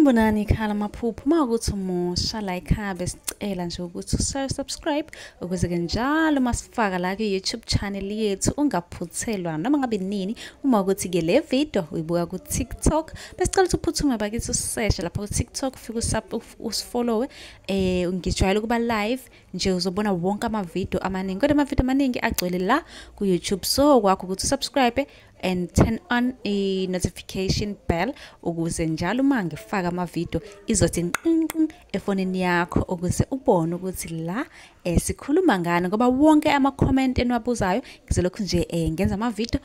Sanibonani khala maphupho makuthi umusha la ekhaya sicela nje ukuthi subscribe ukuze ke njalo masifaka la ku YouTube channel yethu ungaphuthelwa noma ngabe nini uma ukuthi ke le video uyibuka ku TikTok besicela ukuthi uphuthume bakithi usearch lapha ku TikTok ufike usifollow ngijwayele kuba live nje uzobona wonke ama video amaningi kodwa ama video amaningi agcwele la ku YouTube so kwakho ukuthi subscribe and turn on a notification bell ukuze njalo uma ngifaka ama video izothi nqinqi efonini yakho ukuze ubone ukuthi la sikhuluma ngani ngoba wonke ama comment enwabuzayo ngizolokhu nje ngenza ama video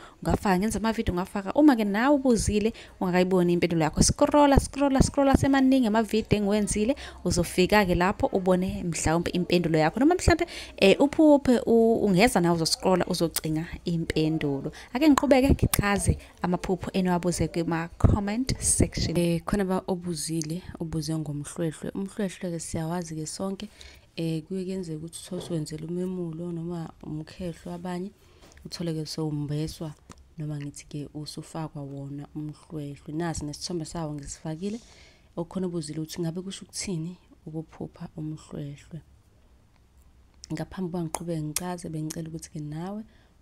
ngafaka uma ke nawe ubuzile ungakayiboni impendulo yakho scrolla semaningi ama video engiwenzile uzofika ke lapho ubone mhlawumbe impendulo yakho noma mhlawumbe uphuphe ungeza nawe uzoscrolla uzocinga impendulo ake ngiqhubeke ngichaze amaphupho enwabuze kuma comment section khona ba ubuze ngomhlwehlwe umhlwehlwe ke siyawazi ke sonke kuye kuyenzeka ukuthi uthoswenzele umemulo noma umkhehlo abanye uthole ke sowumbeswa noma ngithi ke usufakwa wona umhlwehlwe nasi nesithombe sawo ngisifakile okhona ubuzile ukuthi ngabe kusho ukuthini ukuphupha umhlwehlwe ngaphambi kwangiqhubeke ngicaze bengicela ukuthi ke nawe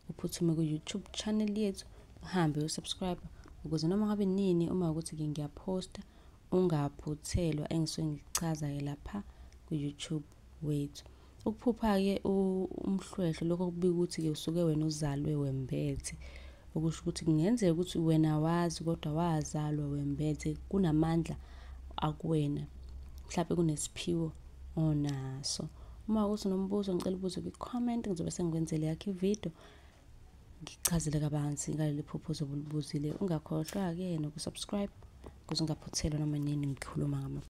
uphuthume ku YouTube channel yethu uhambe usubscribe ukuze noma ngabe nini uma ukuthi ke ngiyaposta ungaphuthelwa engisuke ngichaza ke lapha ku YouTube wethu ukuphupha ke umhlwehlwe lokho kubika ukuthi ke usuke wena uzalwe wembethe okusho ukuthi kungenzeka ukuthi wena wazi kodwa wazalwa wembethe kunamandla akuwena mhlawumbe kunesiphiwo onaso uma ukuthi nombuzo ngicela ubuze ku comment ngizobe sengikwenzele yakhe video ngichazele kabanzi ngaleli phupho zobulibuzile ungakhohlwa ke nokusubscribe ukuze ungaphuthelwa noma nini ngikhuluma ngama